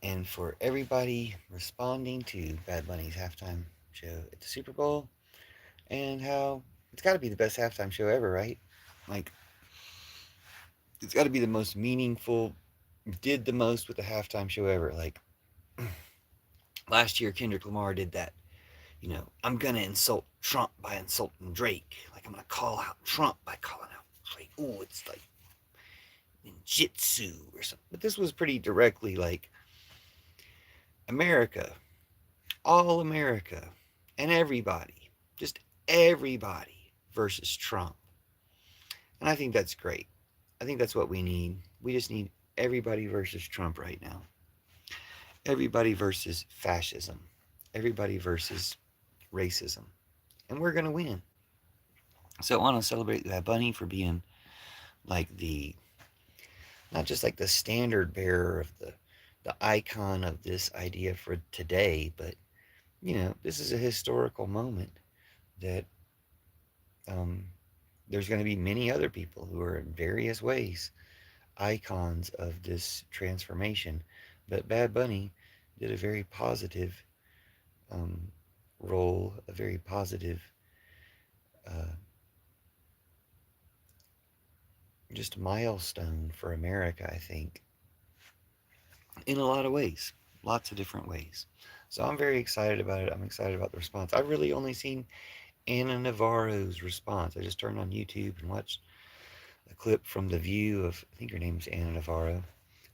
and for everybody responding to Bad Bunny's halftime show at the Super Bowl, and how it's got to be the best halftime show ever, right? Like, it's got to be the most meaningful, did the most with the halftime show ever. Like, last year, Kendrick Lamar did that. I'm going to insult Trump by insulting Drake. Like, I'm going to call out Trump by calling out Drake. Ooh, it's like ninjutsu or something. But this was pretty directly like America, all America, and everybody, just everybody versus Trump. And I think that's great. I think that's what we need. We just need everybody versus Trump right now. Everybody versus fascism. Everybody versus racism. And we're going to win. So I want to celebrate Bad Bunny for being like not just like the standard bearer of the icon of this idea for today, but this is a historical moment that um, there's going to be many other people who are in various ways icons of this transformation. But Bad Bunny did a very positive um, role, a very positive, uh, just milestone for America, I think, in a lot of ways, lots of different ways. So I'm very excited about it. I'm excited about the response. I've really only seen Anna Navarro's response. I just turned on YouTube and watched a clip from The View of, I think her name's Anna Navarro,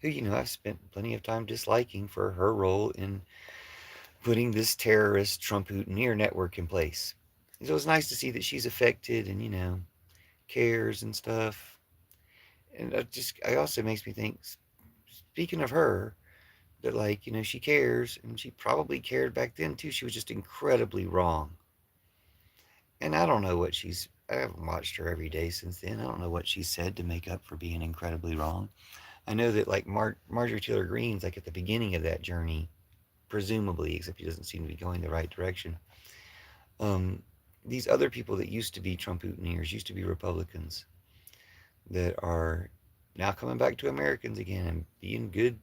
who, I've spent plenty of time disliking for her role in putting this terrorist Trump Houtenir network in place. So it's nice to see that she's affected and, cares and stuff. And I also makes me think, speaking of her, that like, she cares and she probably cared back then too. She was just incredibly wrong. And I don't know I haven't watched her every day since then. I don't know what she said to make up for being incredibly wrong. I know that like Marjorie Taylor Greene's like at the beginning of that journey, presumably, except he doesn't seem to be going the right direction. Um, these other people that used to be Trump Trump-Houteners, used to be Republicans, that are now coming back to Americans again and being good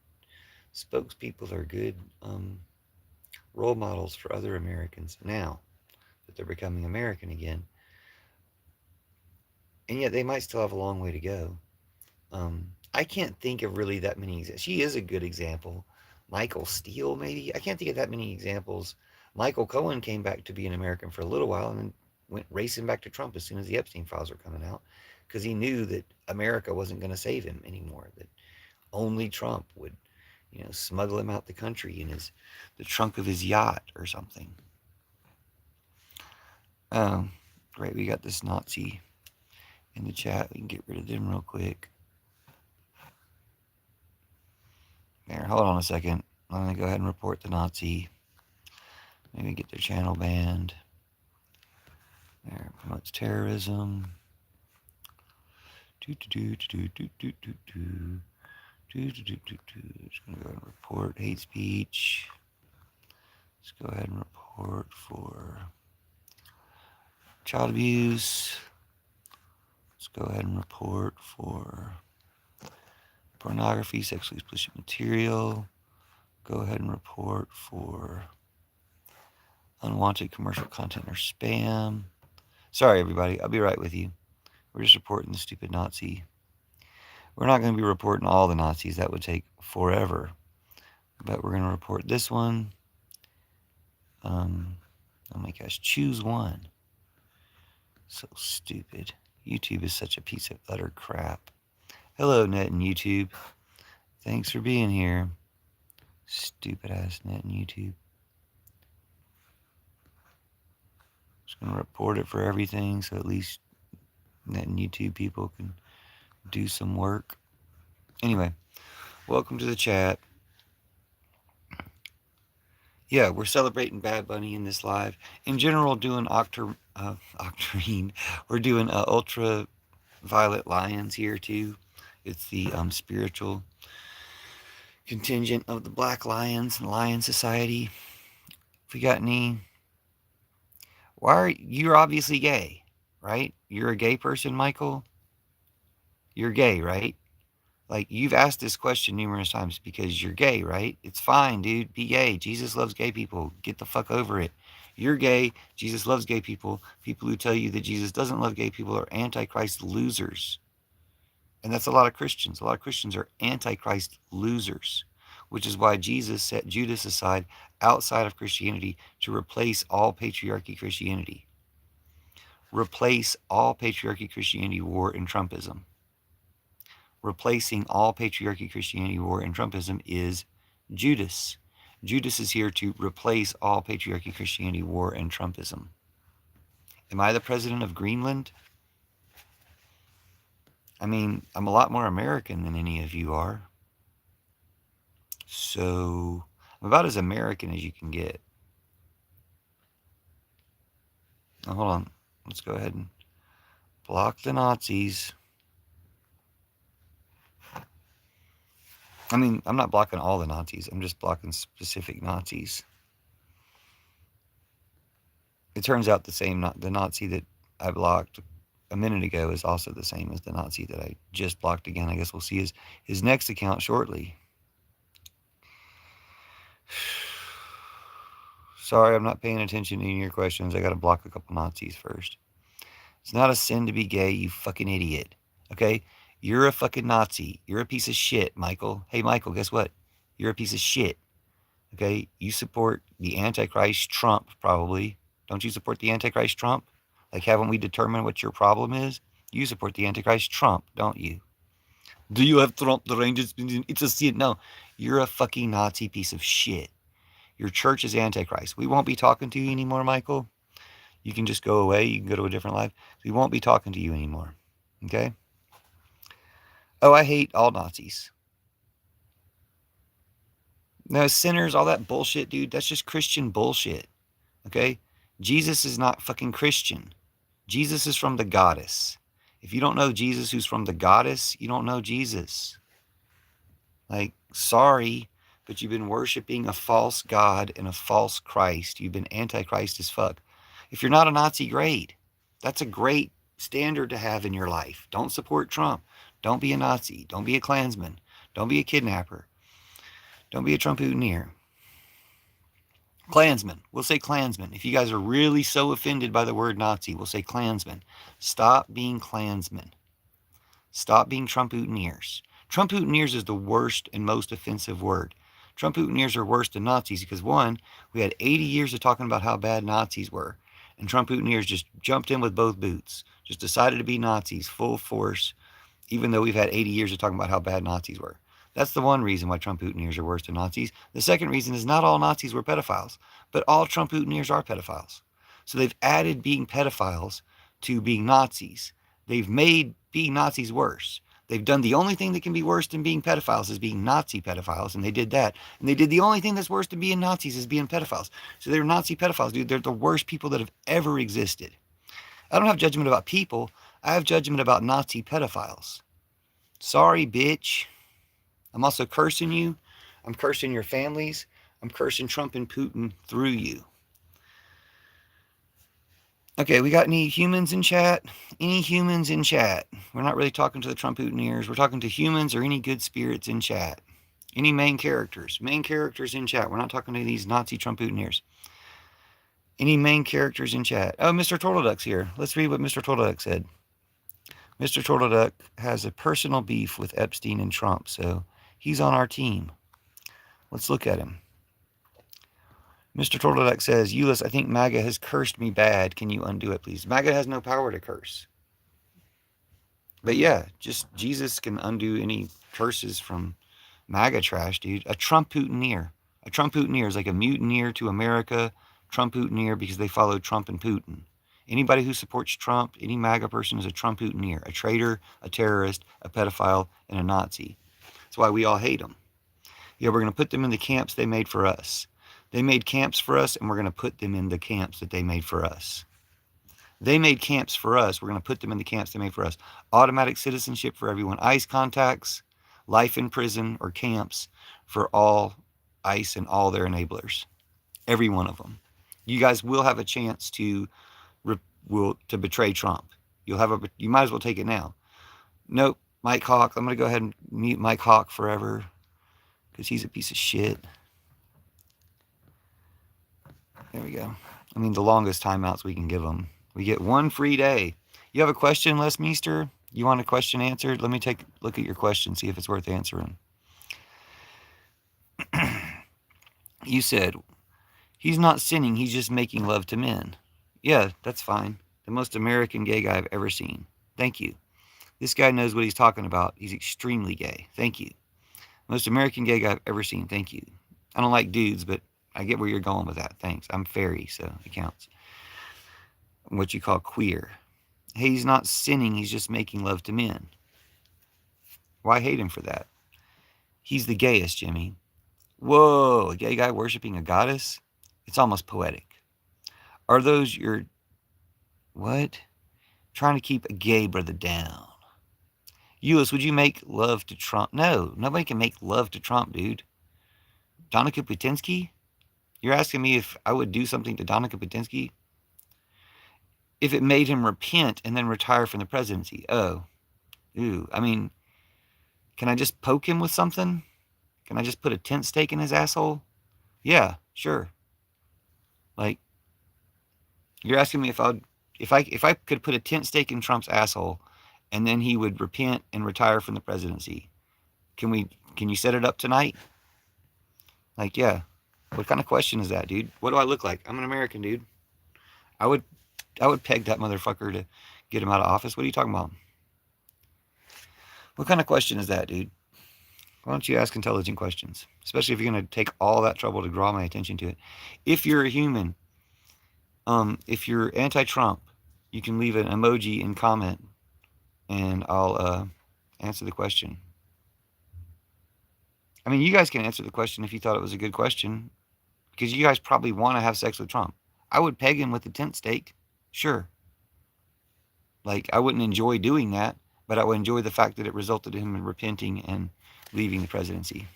spokespeople or good role models for other Americans now that they're becoming American again. And yet they might still have a long way to go. I can't think of really that many examples. She is a good example. Michael Steele, maybe. I can't think of that many examples. Michael Cohen came back to be an American for a little while and then went racing back to Trump as soon as the Epstein files were coming out because he knew that America wasn't going to save him anymore, that only Trump would, smuggle him out the country in the trunk of his yacht or something. Great, we got this Nazi in the chat. We can get rid of them real quick. There, hold on a second. I'm going to go ahead and report the Nazi. Maybe get their channel banned. There, promotes terrorism. Just going to go ahead and report hate speech. Let's go ahead and report for child abuse. Let's go ahead and report for pornography, sexually explicit material. Go ahead and report for unwanted commercial content or spam. Sorry, everybody. I'll be right with you. We're just reporting the stupid Nazi. We're not going to be reporting all the Nazis. That would take forever. But we're going to report this one. Oh my gosh. Choose one. So stupid. YouTube is such a piece of utter crap. Hello, Net and YouTube. Thanks for being here. Stupid ass Net and YouTube. Just going to report it for everything so at least Net and YouTube people can do some work. Anyway, welcome to the chat. Yeah, we're celebrating Bad Bunny in this live. In general, doing Octarine. We're doing Ultraviolet Lions here too. It's the spiritual contingent of the Black Lions and Lion Society. If we got any, you're obviously gay, right? You're a gay person, Michael. You're gay, right? Like, you've asked this question numerous times because you're gay, right? It's fine, dude. Be gay. Jesus loves gay people. Get the fuck over it. You're gay. Jesus loves gay people. People who tell you that Jesus doesn't love gay people are antichrist losers. And that's a lot of Christians. A lot of Christians are antichrist losers, which is why Jesus set Judas aside outside of Christianity to replace all patriarchy Christianity. Replace all patriarchy Christianity, war, and Trumpism. Replacing all patriarchy Christianity, war, and Trumpism is Judas. Judas is here to replace all patriarchy Christianity, war, and Trumpism. Am I the president of Greenland? I mean, I'm a lot more American than any of you are. So I'm about as American as you can get. Now, hold on. Let's go ahead and block the Nazis. I mean, I'm not blocking all the Nazis. I'm just blocking specific Nazis. It turns out the Nazi that I blocked a minute ago is also the same as the Nazi that I just blocked again. I guess we'll see his next account shortly. Sorry, I'm not paying attention to any of your questions. I got to block a couple Nazis first. It's not a sin to be gay, you fucking idiot. Okay? You're a fucking Nazi. You're a piece of shit, Michael. Hey, Michael, guess what? You're a piece of shit. Okay? You support the Antichrist Trump, probably. Don't you support the Antichrist Trump? Like, haven't we determined what your problem is? You support the Antichrist Trump, don't you? Do you have Trump the Rangers? It's a sin. No, you're a fucking Nazi piece of shit. Your church is Antichrist. We won't be talking to you anymore, Michael. You can just go away. You can go to a different life. We won't be talking to you anymore. Okay? Oh, I hate all Nazis. No, sinners, all that bullshit, dude. That's just Christian bullshit. Okay? Jesus is not fucking Christian. Jesus is from the goddess. If you don't know Jesus who's from the goddess, you don't know Jesus. Like, sorry, but you've been worshiping a false God and a false Christ. You've been antichrist as fuck. If you're not a Nazi, great. That's a great standard to have in your life. Don't support Trump. Don't be a Nazi. Don't be a Klansman. Don't be a kidnapper. Don't be a Trump-ootineer. Klansman. We'll say Klansman. If you guys are really so offended by the word Nazi, we'll say Klansman. Stop being Klansmen. Stop being Trump-ootineers. Trump-ootineers is the worst and most offensive word. Trump-ootineers are worse than Nazis because, one, we had 80 years of talking about how bad Nazis were, and Trump-ootineers just jumped in with both boots, just decided to be Nazis full force, even though we've had 80 years of talking about how bad Nazis were. That's the one reason why Trump-ootineers are worse than Nazis. The second reason is not all Nazis were pedophiles, but all Trump-ootineers are pedophiles. So they've added being pedophiles to being Nazis. They've made being Nazis worse. They've done the only thing that can be worse than being pedophiles is being Nazi pedophiles, and they did that. And they did the only thing that's worse than being Nazis is being pedophiles. So they're Nazi pedophiles, dude. They're the worst people that have ever existed. I don't have judgment about people. I have judgment about Nazi pedophiles. Sorry, bitch. I'm also cursing you. I'm cursing your families. I'm cursing Trump and Putin through you. Okay, we got any humans in chat? Any humans in chat? We're not really talking to the Trump-ootineers. We're talking to humans or any good spirits in chat. Any main characters? Main characters in chat. We're not talking to these Nazi Trump-ootineers. Any main characters in chat? Oh, Mr. Turtleduck's here. Let's read what Mr. Turtleduck said. Mr. Turtleduck has a personal beef with Epstein and Trump, so he's on our team. Let's look at him. Mr. Turtleduck says, Euless, I think MAGA has cursed me bad. Can you undo it, please? MAGA has no power to curse. But yeah, just Jesus can undo any curses from MAGA trash, dude. A Trump-ootineer. A Trump-ootineer is like a mutineer to America. Trump-ootineer because they follow Trump and Putin. Anybody who supports Trump, any MAGA person is a Trump-ootineer. A traitor, a terrorist, a pedophile, and a Nazi. That's why we all hate them. Yeah, we're going to put them in the camps they made for us. They made camps for us, and we're going to put them in the camps that they made for us. They made camps for us. We're going to put them in the camps they made for us. Automatic citizenship for everyone. ICE contacts, life in prison, or camps for all ICE and all their enablers. Every one of them. You guys will have a chance to betray Trump. You might as well take it now. Nope. Mike Hawk. I'm going to go ahead and mute Mike Hawk forever because he's a piece of shit. There we go. I mean, the longest timeouts we can give them. We get one free day. You have a question, Les Meester? You want a question answered? Let me take a look at your question, see if it's worth answering. You said, he's not sinning, he's just making love to men. Yeah, that's fine. The most American gay guy I've ever seen. Thank you. This guy knows what he's talking about. He's extremely gay. Thank you. Most American gay guy I've ever seen. Thank you. I don't like dudes, but I get where you're going with that. Thanks. I'm fairy, so it counts. What you call queer. Hey, he's not sinning, he's just making love to men. Why hate him for that? He's the gayest, Jimmy. Whoa, a gay guy worshiping a goddess? It's almost poetic. Are those your... What? Trying to keep a gay brother down. Euless, would you make love to Trump? No, nobody can make love to Trump, dude. Donica Putinsky? You're asking me if I would do something to Donica Putinsky? If it made him repent and then retire from the presidency. Oh. Ooh. I mean, can I just poke him with something? Can I just put a tent stake in his asshole? Yeah, sure. Like, you're asking me if I could put a tent stake in Trump's asshole and then he would repent and retire from the presidency. Can you set it up tonight? Like, yeah. What kind of question is that, dude? What do I look like? I'm an American, dude. I would peg that motherfucker to get him out of office. What are you talking about? What kind of question is that, dude? Why don't you ask intelligent questions? Especially if you're going to take all that trouble to draw my attention to it. If you're a human, if you're anti-Trump, you can leave an emoji and comment, and I'll answer the question. I mean, you guys can answer the question if you thought it was a good question, because you guys probably want to have sex with Trump. I would peg him with a tent stake, sure. Like, I wouldn't enjoy doing that, but I would enjoy the fact that it resulted in him repenting and leaving the presidency.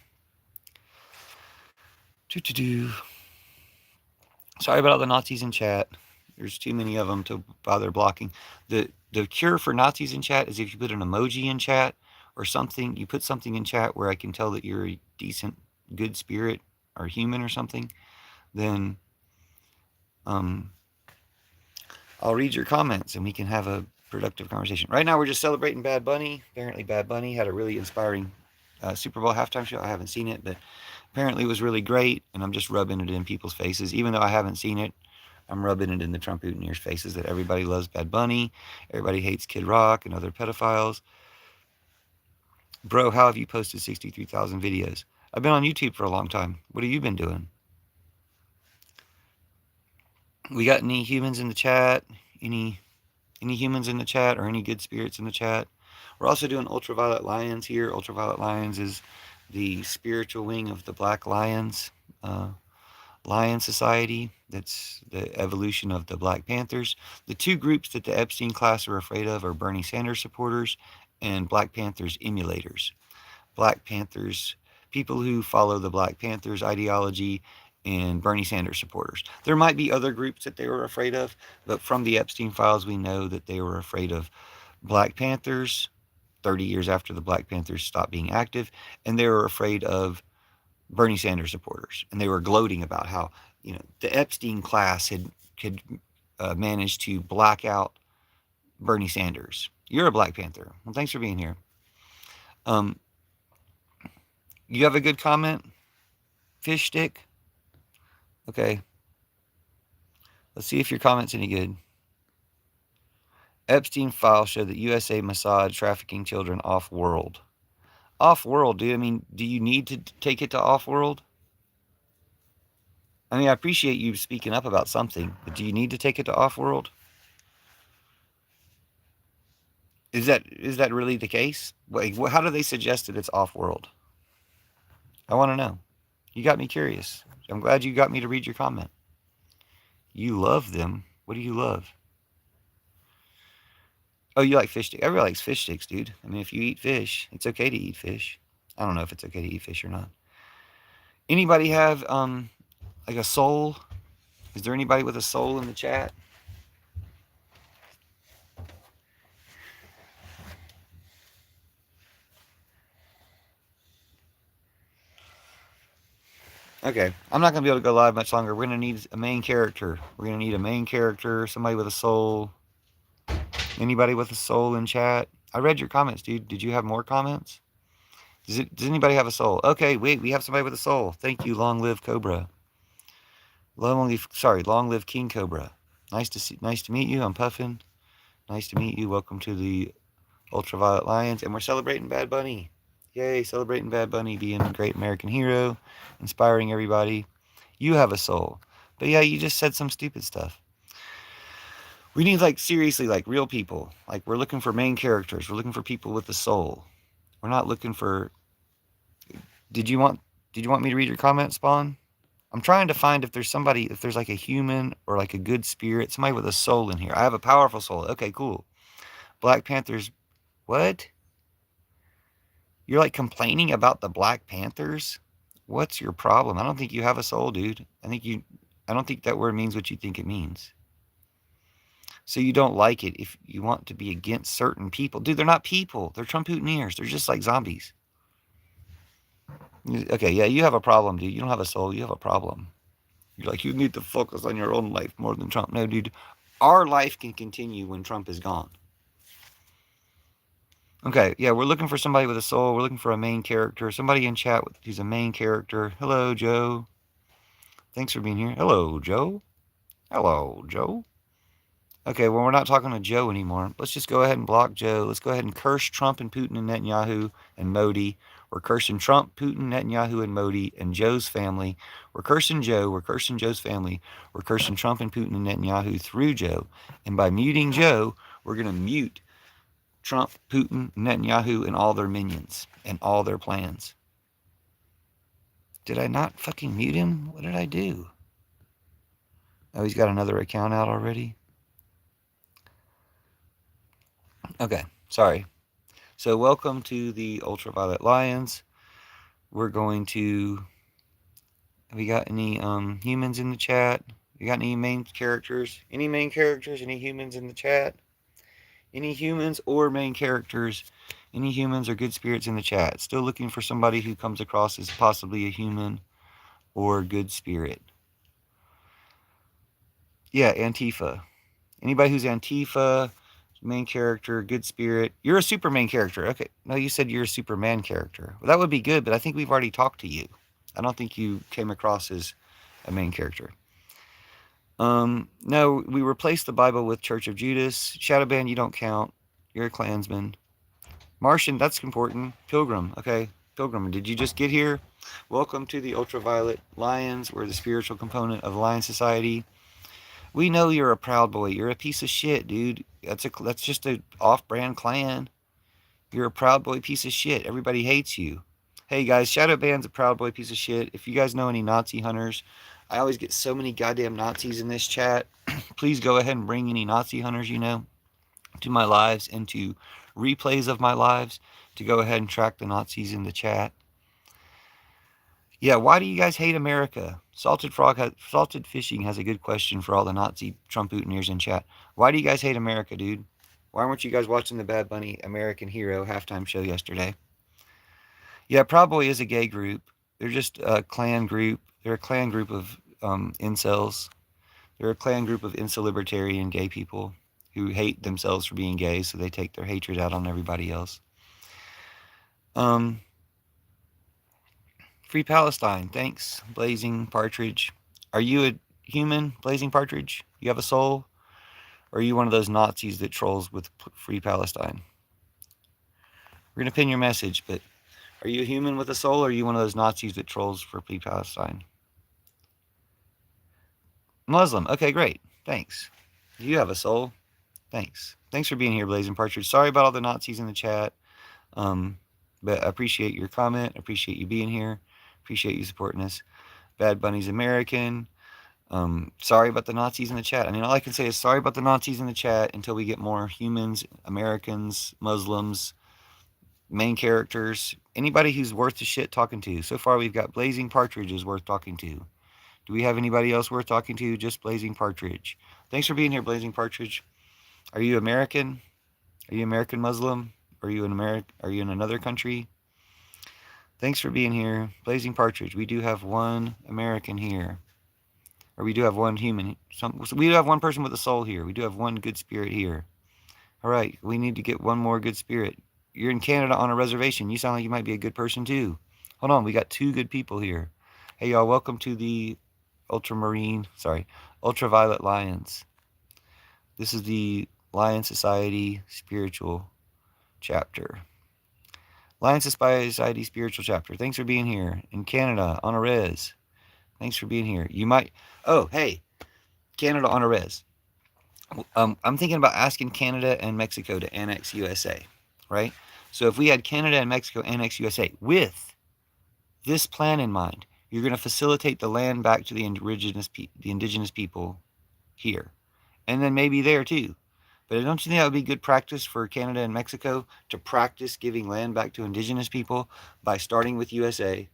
Sorry about all the Nazis in chat. There's too many of them to bother blocking. The cure for Nazis in chat is if you put an emoji in chat or something. You put something in chat where I can tell that you're a decent, good spirit or human or something. Then I'll read your comments and we can have a productive conversation. Right now we're just celebrating Bad Bunny. Apparently Bad Bunny had a really inspiring Super Bowl halftime show. I haven't seen it, but apparently it was really great, and I'm just rubbing it in people's faces. Even though I haven't seen it, I'm rubbing it in the Trump-Buttineers' faces that everybody loves Bad Bunny, everybody hates Kid Rock and other pedophiles. Bro, how have you posted 63,000 videos? I've been on YouTube for a long time. What have you been doing? We got any humans in the chat? Any humans in the chat or any good spirits in the chat? We're also doing Ultraviolet Lions here. Ultraviolet Lions is the spiritual wing of the Black Lions Lion Society. That's the evolution of the Black Panthers. The two groups that the Epstein class are afraid of are Bernie Sanders supporters and Black Panthers emulators. Black Panthers, people who follow the Black Panthers ideology, and Bernie Sanders supporters. There might be other groups that they were afraid of, but from the Epstein files, we know that they were afraid of Black Panthers 30 years after the Black Panthers stopped being active, and they were afraid of Bernie Sanders supporters. And they were gloating about how, the Epstein class had managed to black out Bernie Sanders. You're a Black Panther. Well, thanks for being here. You have a good comment, Fish Stick? Okay. Let's see if your comment's any good. Epstein files show that USA Mossad trafficking children off-world. Off-world, dude. I mean, do you need to take it to off-world? I mean, I appreciate you speaking up about something, but do you need to take it to off-world? Is that really the case? Wait, how do they suggest that it's off-world? I want to know. You got me curious. I'm glad you got me to read your comment. You love them. What do you love? Oh, you like fish sticks. Everybody likes fish sticks, dude. I mean, if you eat fish, it's okay to eat fish. I don't know if it's okay to eat fish or not. Anybody have like a soul? Is there anybody with a soul in the chat? Okay, I'm not gonna be able to go live much longer. We're gonna need a main character. We're gonna need a main character, somebody with a soul. Anybody with a soul in chat? I read your comments, dude. Did you have more comments? Does anybody have a soul? Okay, wait, we have somebody with a soul. Thank you, long live Cobra. Long live King Cobra. Nice to meet you. I'm Puffin. Nice to meet you. Welcome to the Ultraviolet Lions, and we're celebrating Bad Bunny. Yay, celebrating Bad Bunny being a great American hero, inspiring everybody. You have a soul. But yeah, you just said some stupid stuff. We need, like, seriously, like, real people. Like, we're looking for main characters. We're looking for people with a soul. We're not looking for... Did you want me to read your comment, Spawn? I'm trying to find if there's like a human or like a good spirit, somebody with a soul in here. I have a powerful soul. Okay, cool. Black Panthers, what? You're like complaining about the Black Panthers? What's your problem? I don't think you have a soul, dude. I don't think that word means what you think it means. So you don't like it if you want to be against certain people. Dude, they're not people. They're Trump-Putiners. They're just like zombies. Okay, yeah, you have a problem, dude. You don't have a soul. You have a problem. You're like, you need to focus on your own life more than Trump. No, dude. Our life can continue when Trump is gone. Okay, yeah, we're looking for somebody with a soul. We're looking for a main character. Somebody in chat who's a main character. Hello, Joe. Thanks for being here. Hello, Joe. Hello, Joe. Okay, well, we're not talking to Joe anymore. Let's just go ahead and block Joe. Let's go ahead and curse Trump and Putin and Netanyahu and Modi. We're cursing Trump, Putin, Netanyahu, and Modi and Joe's family. We're cursing Joe. We're cursing Joe's family. We're cursing Trump and Putin and Netanyahu through Joe. And by muting Joe, we're going to mute Trump, Putin, Netanyahu, and all their minions and all their plans. Did I not fucking mute him? What did I do? Oh, he's got another account out already? Okay, sorry. So welcome to the Ultraviolet Lions. We're going to... Have we got any humans in the chat? We got any main characters? Any main characters? Any humans in the chat? Any humans or main characters? Any humans or good spirits in the chat? Still looking for somebody who comes across as possibly a human or good spirit. Yeah, Antifa. Anybody who's Antifa, main character, good spirit. You're a super main character. Okay. No, you said you're a Superman character. Well, that would be good, but I think we've already talked to you. I don't think you came across as a main character. No, we replaced the Bible with Church of Judas. Shadowban, you don't count. You're a Klansman. Martian, that's important. Pilgrim, okay. Pilgrim, did you just get here? Welcome to the Ultraviolet Lions. We're the spiritual component of Lion Society. We know you're a Proud Boy. You're a piece of shit, dude. That's just a off-brand clan. You're a Proud Boy piece of shit. Everybody hates you. Hey guys, Shadowban's a Proud Boy piece of shit. If you guys know any Nazi hunters, I always get so many goddamn Nazis in this chat. Please go ahead and bring any Nazi hunters you know to my lives and to replays of my lives to go ahead and track the Nazis in the chat. Yeah, why do you guys hate America? Salted Fishing has a good question for all the Nazi Trump-Putiners in chat. Why do you guys hate America, dude? Why weren't you guys watching the Bad Bunny American Hero halftime show yesterday? Yeah, Proud Boy is a gay group. They're just a clan group. They're a clan group of incels. They're a clan group of incel-libertarian gay people who hate themselves for being gay, so they take their hatred out on everybody else. Free Palestine. Thanks, Blazing Partridge. Are you a human, Blazing Partridge? You have a soul? Or are you one of those Nazis that trolls with Free Palestine? We're going to pin your message, but are you a human with a soul, or are you one of those Nazis that trolls for Free Palestine? Muslim. Okay, great. Thanks. You have a soul. Thanks. Thanks for being here, Blazing Partridge. Sorry about all the Nazis in the chat. But I appreciate your comment. I appreciate you being here. Appreciate you supporting us. Bad Bunny's American. Sorry about the Nazis in the chat. I mean, all I can say is sorry about the Nazis in the chat until we get more humans, Americans, Muslims, main characters, anybody who's worth the shit talking to. So far, we've got Blazing Partridge is worth talking to. Do we have anybody else worth talking to? Just Blazing Partridge. Thanks for being here, Blazing Partridge. Are you American? Are you American Muslim? Are you in America? Are you in another country? Thanks for being here. Blazing Partridge, we do have one American here. Or we do have one human. We do have one person with a soul here. We do have one good spirit here. All right, we need to get one more good spirit. You're in Canada on a reservation. You sound like you might be a good person too. Hold on, we got two good people here. Hey y'all, welcome to the Ultraviolet Lions. This is the Lion Society Spiritual Chapter. Lion Society Spiritual Chapter. Thanks for being here in Canada on a res. Thanks for being here. You might. Oh, hey, Canada on a res. I'm thinking about asking Canada and Mexico to annex USA, right? So if we had Canada and Mexico annex USA with this plan in mind, you're going to facilitate the land back to the indigenous people here, and then maybe there too. But don't you think that would be good practice for Canada and Mexico to practice giving land back to indigenous people by starting with USA,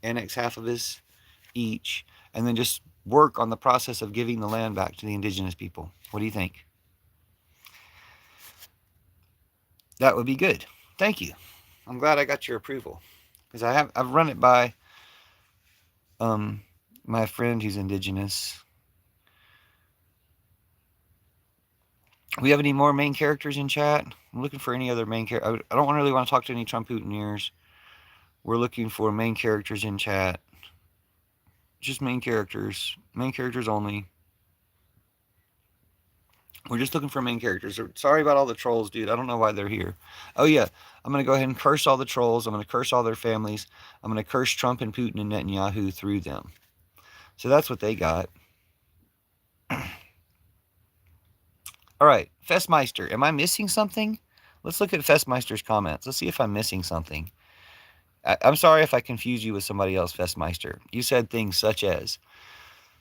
annex half of this each, and then just work on the process of giving the land back to the indigenous people? What do you think? That would be good. Thank you. I'm glad I got your approval, because I've run it by my friend who's indigenous. We have any more main characters in chat? I'm looking for any other main character. I don't really want to talk to any Trump-Putineers. We're looking for main characters in chat. Just main characters. Main characters only. We're just looking for main characters. Sorry about all the trolls, dude. I don't know why they're here. Oh, yeah. I'm going to go ahead and curse all the trolls. I'm going to curse all their families. I'm going to curse Trump and Putin and Netanyahu through them. So that's what they got. All right. Festmeister. Am I missing something? Let's look at Festmeister's comments. Let's see if I'm missing something. I'm sorry if I confuse you with somebody else, Festmeister. You said things such as,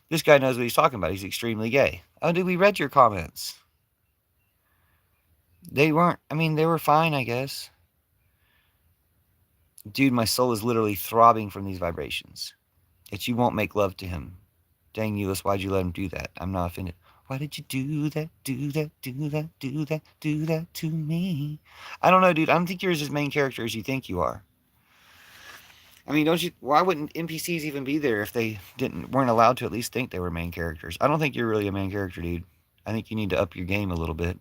this guy knows what he's talking about. He's extremely gay. Oh, did we read your comments? They weren't, they were fine, I guess. Dude, my soul is literally throbbing from these vibrations. That you won't make love to him. Dang, Euless, why'd you let him do that? I'm not offended. Why did you do that, do that, do that, do that, do that to me? I don't know, dude. I don't think you're as main character as you think you are. Why wouldn't NPCs even be there if they weren't allowed to at least think they were main characters? I don't think you're really a main character, dude. I think you need to up your game a little bit.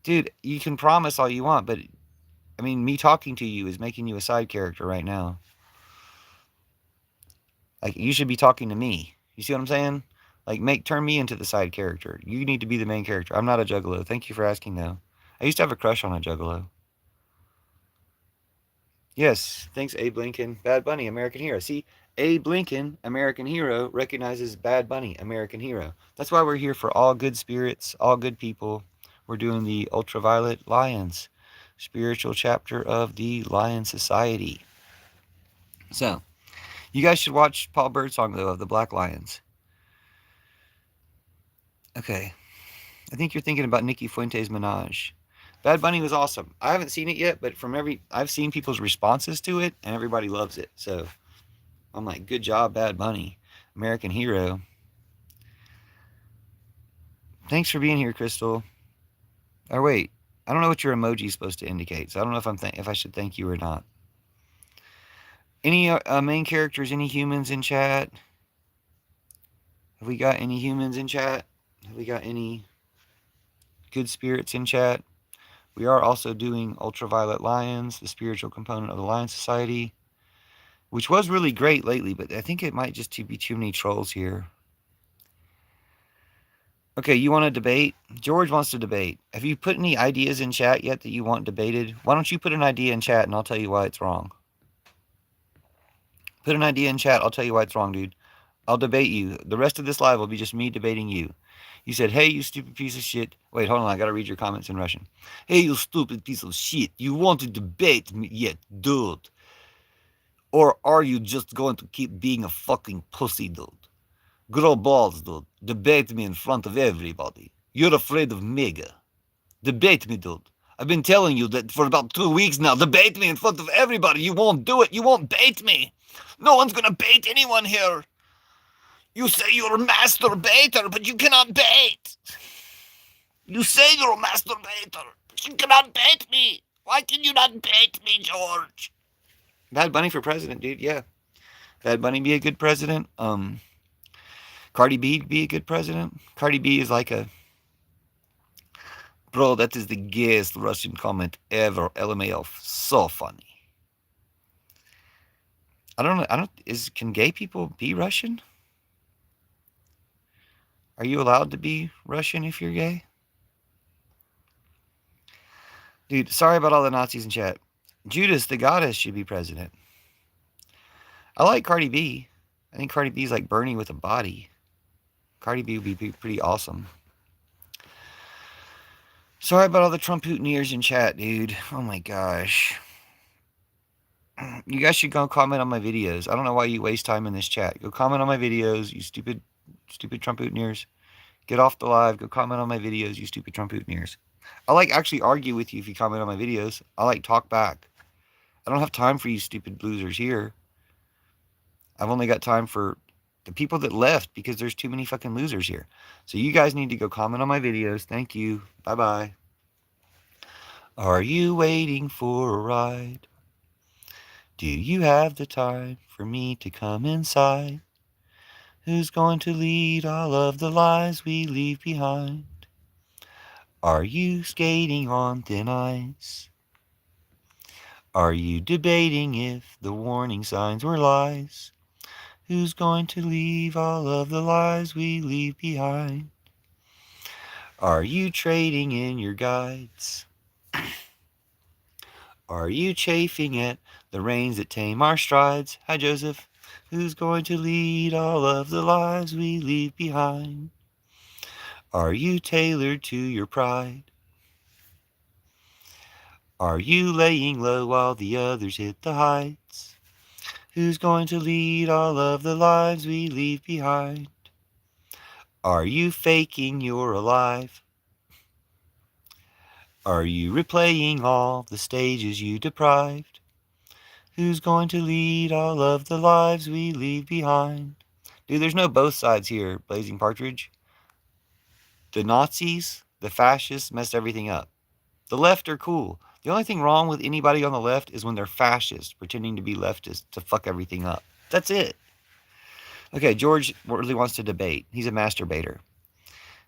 Dude, you can promise all you want, but me talking to you is making you a side character right now. Like, you should be talking to me. You see what I'm saying? Like, turn me into the side character. You need to be the main character. I'm not a juggalo. Thank you for asking, though. I used to have a crush on a juggalo. Yes, thanks, Abe Lincoln. Bad Bunny, American hero. See, Abe Lincoln, American hero, recognizes Bad Bunny, American hero. That's why we're here for all good spirits, all good people. We're doing the Ultraviolet Lions, spiritual chapter of the Lion Society. So, you guys should watch Paul Birdsong, though, of the Black Lions. Okay. I think you're thinking about Nikki Fuentes' Minaj. Bad Bunny was awesome. I haven't seen it yet, but I've seen people's responses to it, and everybody loves it. So, I'm like, good job, Bad Bunny. American hero. Thanks for being here, Crystal. Or wait, I don't know what your emoji is supposed to indicate, so I don't know if I should thank you or not. Any main characters, any humans in chat? Have we got any humans in chat? Have we got any good spirits in chat? We are also doing Ultraviolet Lions, the spiritual component of the Lion Society, which was really great lately, but I think it might just be too many trolls here. Okay, you want to debate? George wants to debate. Have you put any ideas in chat yet that you want debated? Why don't you put an idea in chat and I'll tell you why it's wrong. Put an idea in chat, I'll tell you why it's wrong, dude. I'll debate you. The rest of this live will be just me debating you. You said, hey, you stupid piece of shit. Wait, hold on, I gotta read your comments in Russian. Hey, you stupid piece of shit. You want to debate me yet, dude? Or are you just going to keep being a fucking pussy, dude? Grow balls, dude. Debate me in front of everybody. You're afraid of Mega. Debate me, dude. I've been telling you that for about 2 weeks now. Debate me in front of everybody. You won't do it. You won't bait me. No one's gonna bait anyone here. You say you're a masturbator, but you cannot bait. You say you're a masturbator, but you cannot bait me. Why can you not bait me, George? Bad Bunny for president, dude. Yeah, Bad Bunny be a good president. Cardi B be a good president. Cardi B is like a bro. That is the gayest Russian comment ever. LMAO, so funny. I don't know. I don't. Is can gay people be Russian? Are you allowed to be Russian if you're gay? Dude, sorry about all the Nazis in chat. Judas the goddess should be president. I like Cardi B. I think Cardi B is like Bernie with a body. Cardi B would be pretty awesome. Sorry about all the Trump hootineers in chat, dude. Oh my gosh. You guys should go comment on my videos. I don't know why you waste time in this chat. Go comment on my videos, you stupid Trump hootineers. Get off the live. Go comment on my videos, you stupid Trump hootineers. I like actually argue with you if you comment on my videos. I like talk back. I don't have time for you stupid losers here. I've only got time for the people that left because there's too many fucking losers here. So you guys need to go comment on my videos. Thank you. Bye-bye. Are you waiting for a ride? Do you have the time for me to come inside? Who's going to lead all of the lies we leave behind? Are you skating on thin ice? Are you debating if the warning signs were lies? Who's going to leave all of the lies we leave behind? Are you trading in your guides? Are you chafing at the reins that tame our strides? Hi, Joseph. Who's going to lead all of the lives we leave behind? Are you tailored to your pride? Are you laying low while the others hit the heights? Who's going to lead all of the lives we leave behind? Are you faking you're alive? Are you replaying all the stages you deprived? Who's going to lead all of the lives we leave behind? Dude, there's no both sides here, Blazing Partridge. The Nazis, the fascists messed everything up. The left are cool. The only thing wrong with anybody on the left is when they're fascists, pretending to be leftists to fuck everything up. That's it. Okay, George really wants to debate. He's a masturbator.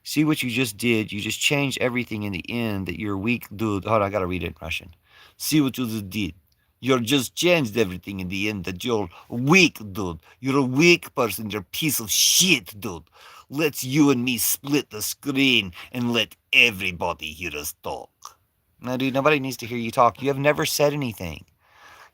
See what you just did? You just changed everything in the end that you're weak, dude. Hold on, I gotta read it in Russian. See what you just did? You just changed everything in the end that you're weak, dude. You're a weak person. You're a piece of shit, dude. Let's you and me split the screen and let everybody hear us talk. No, dude, nobody needs to hear you talk. You have never said anything.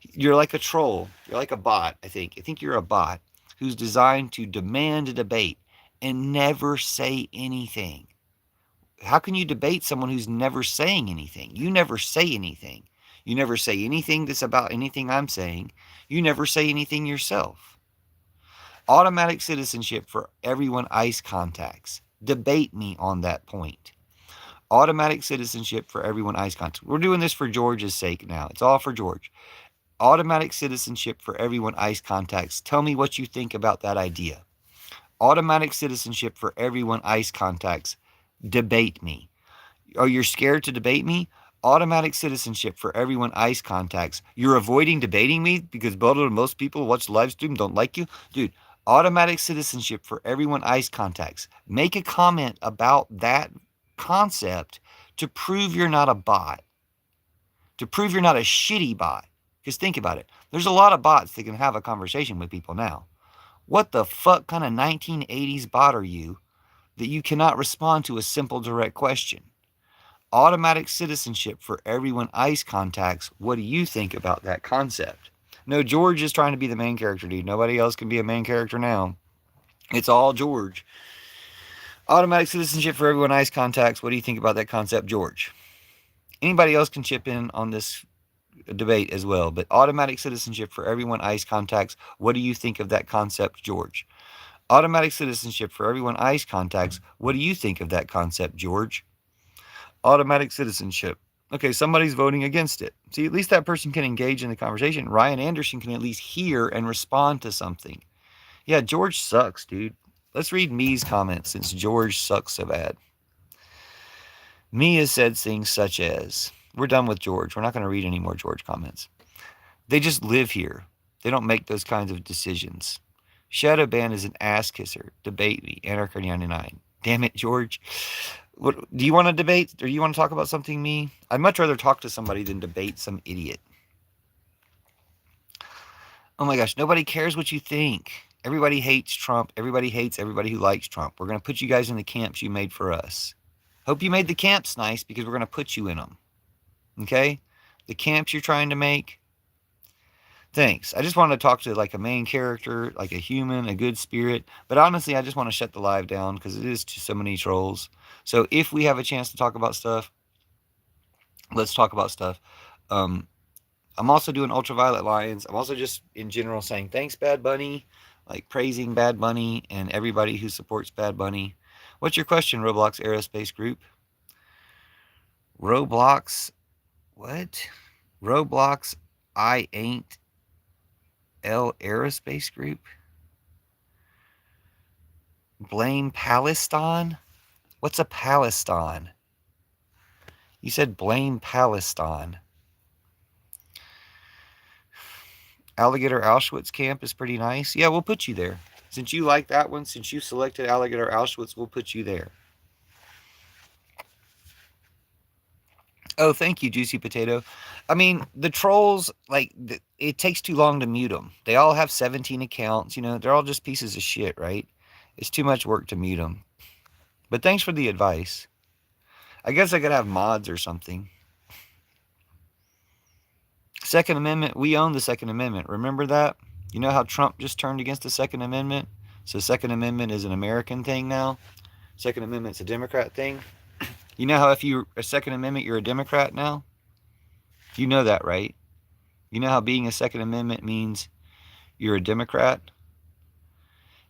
You're like a troll. You're like a bot, I think. I think you're a bot who's designed to demand a debate and never say anything. How can you debate someone who's never saying anything? You never say anything. You never say anything that's about anything I'm saying. You never say anything yourself. Automatic citizenship for everyone ICE contacts. Debate me on that point. Automatic citizenship for everyone ICE contacts. We're doing this for George's sake now. It's all for George. Automatic citizenship for everyone ICE contacts. Tell me what you think about that idea. Automatic citizenship for everyone ICE contacts. Debate me. Oh, you're scared to debate me? Automatic citizenship for everyone ICE contacts. You're avoiding debating me because most people watch the live stream don't like you? Dude, automatic citizenship for everyone ICE contacts. Make a comment about that concept to prove you're not a bot. To prove you're not a shitty bot. Because think about it. There's a lot of bots that can have a conversation with people now. What the fuck kind of 1980s bot are you that you cannot respond to a simple, direct question? Automatic citizenship for everyone ICE contacts. What do you think about that concept? No, George is trying to be the main character, dude. Nobody else can be a main character now. It's all George. Automatic citizenship for everyone ICE contacts. What do you think about that concept, George? Anybody else can chip in on this debate as well, but automatic citizenship for everyone ICE contacts. What do you think of that concept, George? Automatic citizenship for everyone ICE contacts. What do you think of that concept, George? Automatic citizenship. Okay, somebody's voting against it. See, at least that person can engage in the conversation. Ryan Anderson can at least hear and respond to something. Yeah, George sucks, dude. Let's read Me's comments since George sucks so bad. Me has said things such as, we're done with George. We're not going to read any more George comments. They just live here. They don't make those kinds of decisions. Shadowban is an ass kisser. Debate me. Anarchy 99. Damn it, George. What, do you want to debate? Or do you want to talk about something me? I'd much rather talk to somebody than debate some idiot. Oh my gosh, nobody cares what you think. Everybody hates Trump. Everybody hates everybody who likes Trump. We're going to put you guys in the camps you made for us. Hope you made the camps nice because we're going to put you in them. Okay? The camps you're trying to make. Thanks. I just wanted to talk to like a main character, like a human, a good spirit. But honestly, I just want to shut the live down because it is just so many trolls. So if we have a chance to talk about stuff, let's talk about stuff. I'm also doing Ultraviolet Lions. I'm also just in general saying thanks, Bad Bunny, like praising Bad Bunny and everybody who supports Bad Bunny. What's your question, Roblox Aerospace Group? Roblox, what? Roblox, I ain't L Aerospace Group? Blame Palestine? What's a Palestine? You said blame Palestine. Alligator Auschwitz camp is pretty nice. Yeah, we'll put you there. Since you like that one, since you selected Alligator Auschwitz, we'll put you there. Oh, thank you, Juicy Potato. I mean, the trolls, like, it takes too long to mute them. They all have 17 accounts. You know, they're all just pieces of shit, right? It's too much work to mute them. But thanks for the advice. I guess I could have mods or something. Second Amendment, we own the Second Amendment. Remember that? You know how Trump just turned against the Second Amendment? So Second Amendment is an American thing now. Second Amendment's a Democrat thing. You know how if you're a Second Amendment, you're a Democrat now? You know that, right? You know how being a Second Amendment means you're a Democrat?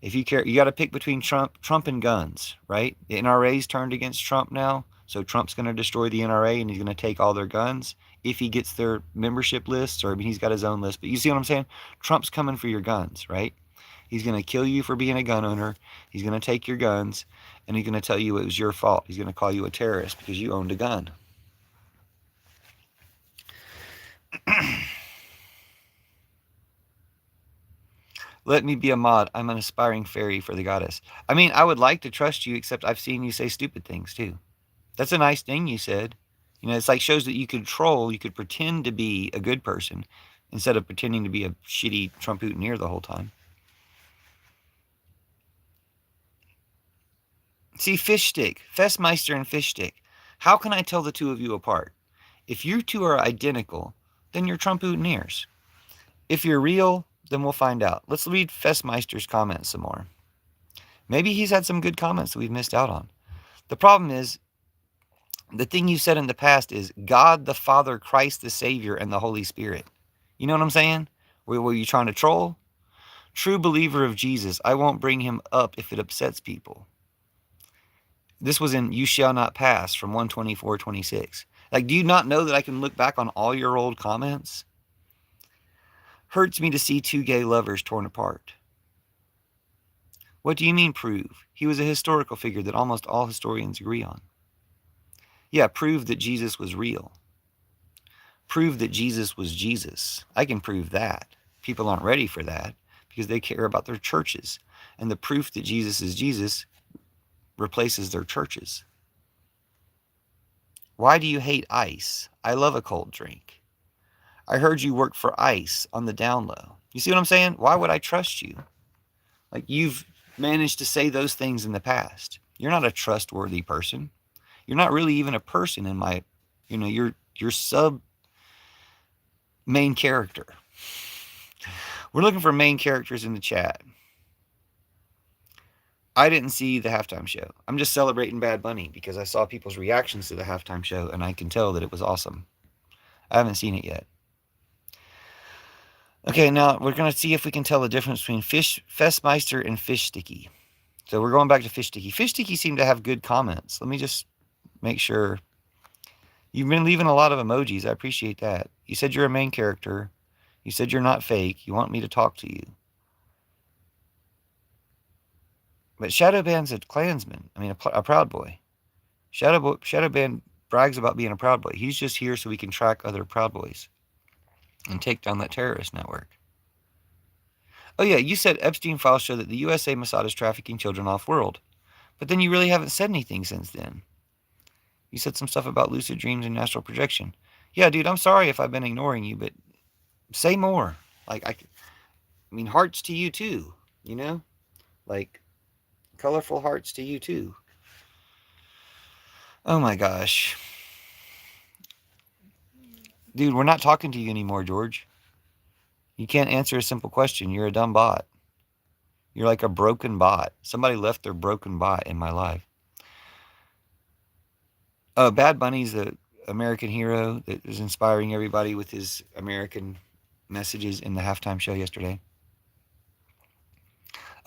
If you care, you got to pick between Trump and guns, right? The NRA's turned against Trump now, so Trump's going to destroy the NRA and he's going to take all their guns if he gets their membership lists, or I mean, he's got his own list. But you see what I'm saying? Trump's coming for your guns, right? He's going to kill you for being a gun owner. He's going to take your guns, and he's going to tell you it was your fault. He's going to call you a terrorist because you owned a gun. Let me be a mod. I'm an aspiring fairy for the goddess. I mean, I would like to trust you, except I've seen you say stupid things too. That's a nice thing you said. You know, it's like shows that you could troll, you could pretend to be a good person instead of pretending to be a shitty Trump-hooteneer the whole time. See, Fishstick, Festmeister and Fishstick. How can I tell the two of you apart? If you two are identical, then you're Trump-hooteneers. If you're real, then we'll find out. Let's read Festmeister's comments some more. Maybe he's had some good comments that we've missed out on. The problem is, the thing you said in the past is God the Father, Christ the Savior, and the Holy Spirit. You know what I'm saying? Were you trying to troll? True believer of Jesus, I won't bring him up if it upsets people. This was in You Shall Not Pass from 124:26. Like, do you not know that I can look back on all your old comments? Hurts me to see two gay lovers torn apart. What do you mean prove? He was a historical figure that almost all historians agree on. Yeah, prove that Jesus was real. Prove that Jesus was Jesus. I can prove that. People aren't ready for that because they care about their churches. And the proof that Jesus is Jesus replaces their churches. Why do you hate ice? I love a cold drink. I heard you work for ICE on the down low. You see what I'm saying? Why would I trust you? Like, you've managed to say those things in the past. You're not a trustworthy person. You're not really even a person in my, you're sub main character. We're looking for main characters in the chat. I didn't see the halftime show. I'm just celebrating Bad Bunny because I saw people's reactions to the halftime show and I can tell that it was awesome. I haven't seen it yet. Okay, now we're going to see if we can tell the difference between Festmeister and Fish Sticky. So we're going back to Fish Sticky. Fish Sticky seemed to have good comments. Let me just make sure. You've been leaving a lot of emojis. I appreciate that. You said you're a main character. You said you're not fake. You want me to talk to you. But Shadowban's a Klansman. I mean, a Proud Boy. Shadowban brags about being a Proud Boy. He's just here so we can track other Proud Boys. and take down that terrorist network. Oh yeah, you said Epstein files show that the USA Mossad is trafficking children off-world. But then you really haven't said anything since then. You said some stuff about lucid dreams and astral projection. Yeah, dude, I'm sorry if I've been ignoring you, but say more. Like, I mean, hearts to you too, you know? Like, colorful hearts to you too. Oh my gosh. Dude, we're not talking to you anymore, George. You can't answer a simple question. You're a dumb bot. You're like a broken bot. Somebody left their broken bot in my life. Bad Bunny's the American hero that was inspiring everybody with his American messages in the halftime show yesterday.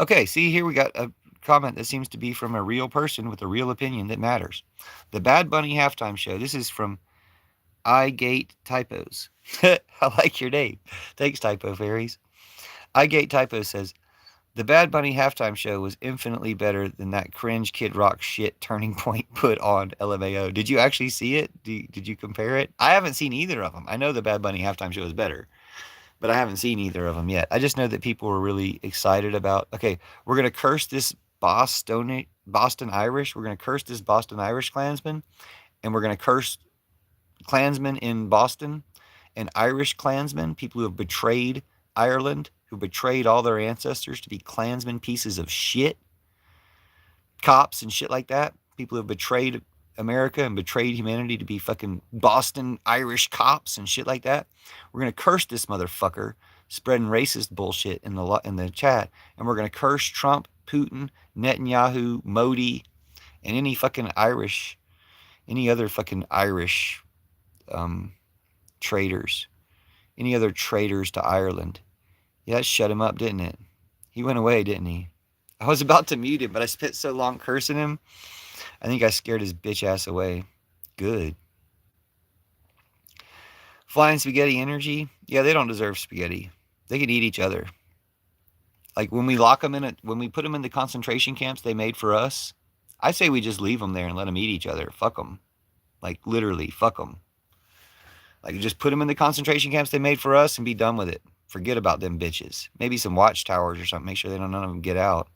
Okay, see here we got a comment that seems to be from a real person with a real opinion that matters. The Bad Bunny halftime show. This is from iGate Typos. I like your name. Thanks, Typo Fairies. iGate Typos says, the Bad Bunny halftime show was infinitely better than that cringe Kid Rock shit Turning Point put on LMAO. Did you actually see it? Did you compare it? I haven't seen either of them. I know the Bad Bunny halftime show is better, but I haven't seen either of them yet. I just know that people were really excited about, okay, we're going to curse this Boston Irish. We're going to curse this Boston Irish Klansman, and we're going to curse Klansmen in Boston and Irish Klansmen, people who have betrayed Ireland, who betrayed all their ancestors to be Klansmen pieces of shit, cops and shit like that, people who have betrayed America and betrayed humanity to be fucking Boston Irish cops and shit like that. We're going to curse this motherfucker spreading racist bullshit in the chat, and we're going to curse Trump, Putin, Netanyahu, Modi, and any fucking Irish, any other fucking Irish traitors, any other traitors to Ireland. Yeah, it shut him up, didn't it? He went away, didn't he? I was about to mute him, but I spent so long cursing him, I think I scared his bitch ass away. Good. Flying spaghetti energy? Yeah, they don't deserve spaghetti. They can eat each other. Like when we lock them when we put them in the concentration camps they made for us, I say we just leave them there and let them eat each other. Fuck them. Like literally, fuck them. Like just put them in the concentration camps they made for us and be done with it. Forget about them bitches. Maybe some watchtowers or something. Make sure none of them get out.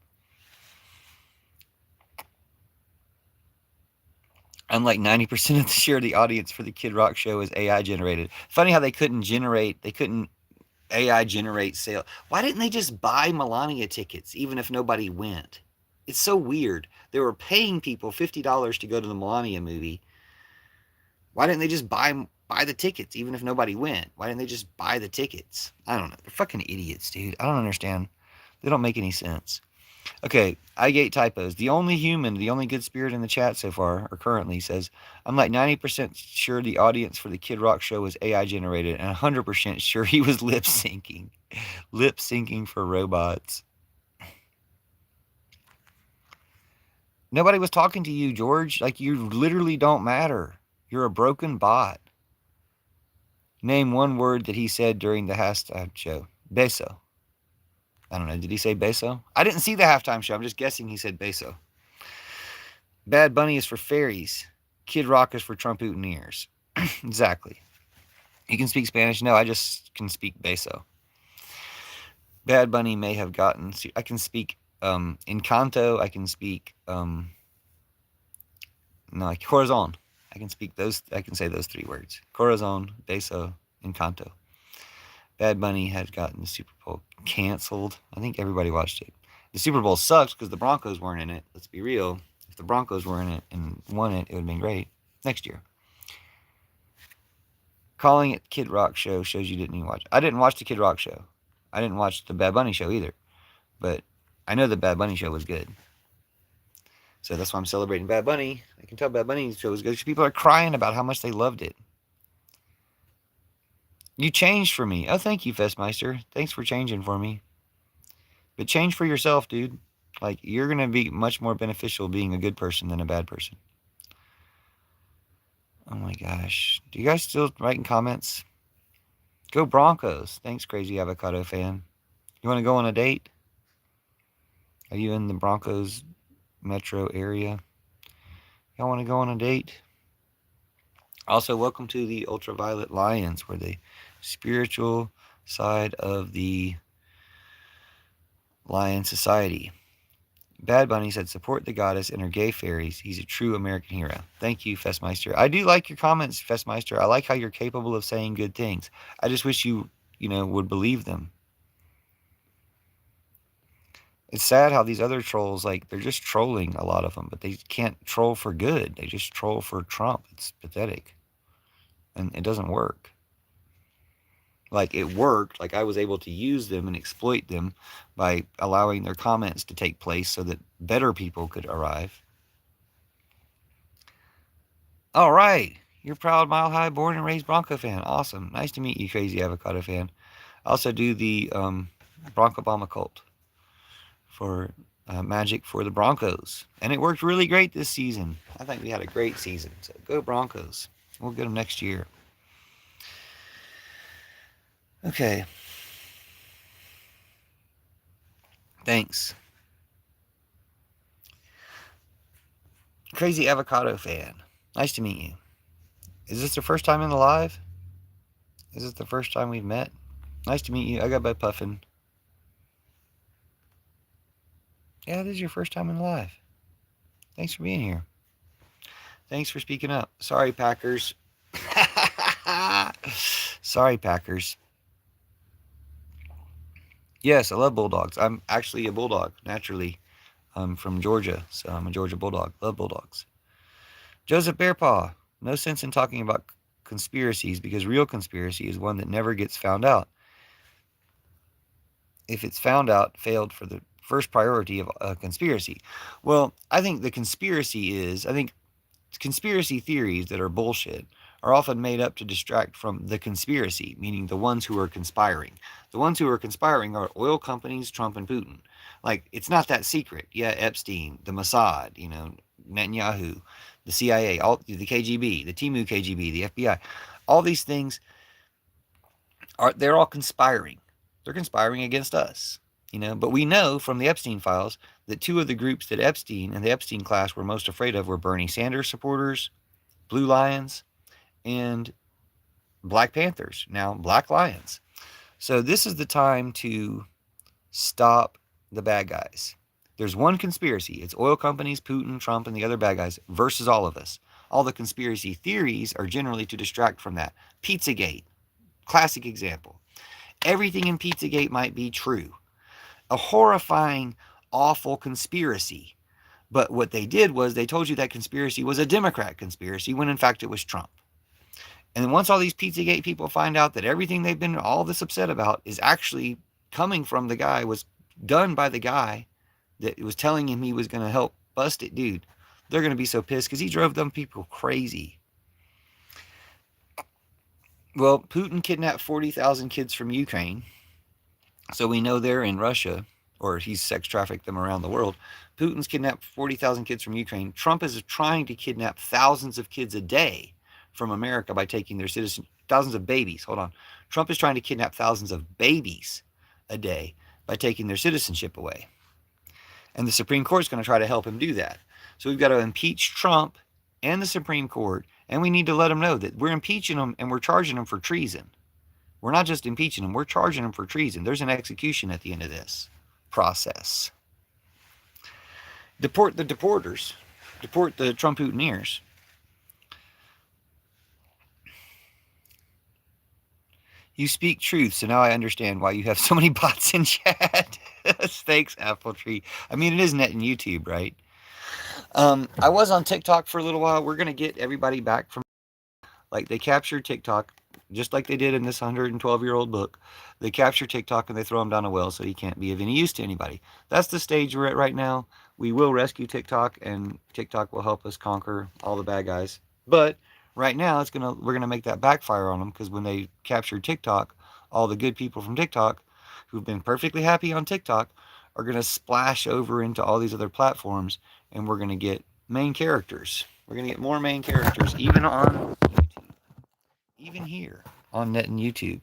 Unlike 90% of the share of the audience for the Kid Rock show is AI generated. Funny how they couldn't AI generate sale. Why didn't they just buy Melania tickets even if nobody went? It's so weird. They were paying people $50 to go to the Melania movie. Why didn't they just buy the tickets even if nobody went? Why didn't they just buy the tickets? I don't know. They're fucking idiots, dude. I don't understand. They don't make any sense. Okay, I get typos. The only good spirit in the chat so far, or currently, says, I'm like 90% sure the audience for the Kid Rock show was AI generated, and 100% sure he was lip syncing. Lip syncing for robots. Nobody was talking to you, George. Like, you literally don't matter. You're a broken bot. Name one word that he said during the hashtag show. Beso. I don't know. Did he say beso? I didn't see the halftime show. I'm just guessing he said beso. Bad Bunny is for fairies. Kid Rock is for Trump-Utineers. Exactly. You can speak Spanish? No, I just can speak beso. Bad Bunny may have gotten... I can speak Encanto. I can speak... Corazon. I can speak those... I can say those 3 words. Corazon, beso, Encanto. Bad Bunny had gotten the Super Bowl canceled. I think everybody watched it. The Super Bowl sucks because the Broncos weren't in it. Let's be real. If the Broncos were in it and won it, it would have been great. Next year. Calling it Kid Rock show shows you didn't even watch it. I didn't watch the Kid Rock show. I didn't watch the Bad Bunny show either. But I know the Bad Bunny show was good. So that's why I'm celebrating Bad Bunny. I can tell Bad Bunny's show was good. People are crying about how much they loved it. You changed for me. Oh, thank you, Festmeister. Thanks for changing for me. But change for yourself, dude. Like, you're going to be much more beneficial being a good person than a bad person. Oh, my gosh. Do you guys still writing comments? Go Broncos. Thanks, Crazy Avocado fan. You want to go on a date? Are you in the Broncos metro area? Y'all want to go on a date? Also, welcome to the Ultraviolet Lions, where they spiritual side of the Lion Society. Bad Bunny said, support the goddess and her gay fairies. He's a true American hero. Thank you, Festmeister. I do like your comments, Festmeister. I like how you're capable of saying good things. I just wish you, would believe them. It's sad how these other trolls, like, they're just trolling, a lot of them, but they can't troll for good. They just troll for Trump. It's pathetic. And it doesn't work. Like, it worked. Like, I was able to use them and exploit them by allowing their comments to take place so that better people could arrive. All right. You're proud, Mile High, born and raised Bronco fan. Awesome. Nice to meet you, crazy avocado fan. I also do the Bronco Obama cult for Magic for the Broncos. And it worked really great this season. I think we had a great season. So go Broncos. We'll get them next year. Okay. Thanks. Crazy avocado fan. Nice to meet you. Is this the first time in the live? Is this the first time we've met? Nice to meet you. I got by Puffin. Yeah, this is your first time in the live. Thanks for being here. Thanks for speaking up. Sorry, Packers. Sorry, Packers. Yes, I love Bulldogs. I'm actually a Bulldog, naturally. I'm from Georgia, so I'm a Georgia Bulldog. Love Bulldogs. Joseph Bearpaw. No sense in talking about conspiracies because real conspiracy is one that never gets found out. If it's found out, failed for the first priority of a conspiracy. Well, I think the conspiracy is, I think conspiracy theories that are bullshit are often made up to distract from the conspiracy, meaning the ones who are conspiring. The ones who are conspiring are oil companies, Trump and Putin. Like, it's not that secret. Yeah, Epstein, the Mossad, Netanyahu, the CIA, all the KGB, the Timu KGB, the FBI, all these things they're all conspiring. They're conspiring against us, But we know from the Epstein files that two of the groups that Epstein and the Epstein class were most afraid of were Bernie Sanders supporters, Blue Lions, and Black Panthers, now Black Lions. So this is the time to stop the bad guys. There's one conspiracy. It's oil companies, Putin, Trump, and the other bad guys versus all of us. All the conspiracy theories are generally to distract from that. Pizzagate, classic example. Everything in Pizzagate might be true. A horrifying, awful conspiracy. But what they did was they told you that conspiracy was a Democrat conspiracy when in fact it was Trump. And then once all these Pizzagate people find out that everything they've been all this upset about is actually coming from the guy, was done by the guy that was telling him he was going to help bust it, dude, they're going to be so pissed because he drove them people crazy. Well, Putin kidnapped 40,000 kids from Ukraine. So we know they're in Russia, or he's sex trafficked them around the world. Putin's kidnapped 40,000 kids from Ukraine. Trump is trying to kidnap thousands of kids a day from America by taking their citizenship. Thousands of babies. Hold on. Trump is trying to kidnap thousands of babies a day by taking their citizenship away. And the Supreme Court is going to try to help him do that. So we've got to impeach Trump and the Supreme Court, and we need to let them know that we're impeaching them and we're charging them for treason. We're not just impeaching them, we're charging them for treason. There's an execution at the end of this process. Deport the deporters. Deport the Trump Putineers. You speak truth, so now I understand why you have so many bots in chat. Thanks, Apple Tree. I mean, it is net in YouTube, right? I was on TikTok for a little while. We're going to get everybody back from... Like, they captured TikTok, just like they did in this 112-year-old book. They capture TikTok and they throw him down a well so he can't be of any use to anybody. That's the stage we're at right now. We will rescue TikTok, and TikTok will help us conquer all the bad guys. But right now, we're gonna make that backfire on them, because when they capture TikTok, all the good people from TikTok who've been perfectly happy on TikTok are gonna splash over into all these other platforms, and we're gonna get main characters. We're gonna get more main characters, even on YouTube, even here on Net and YouTube.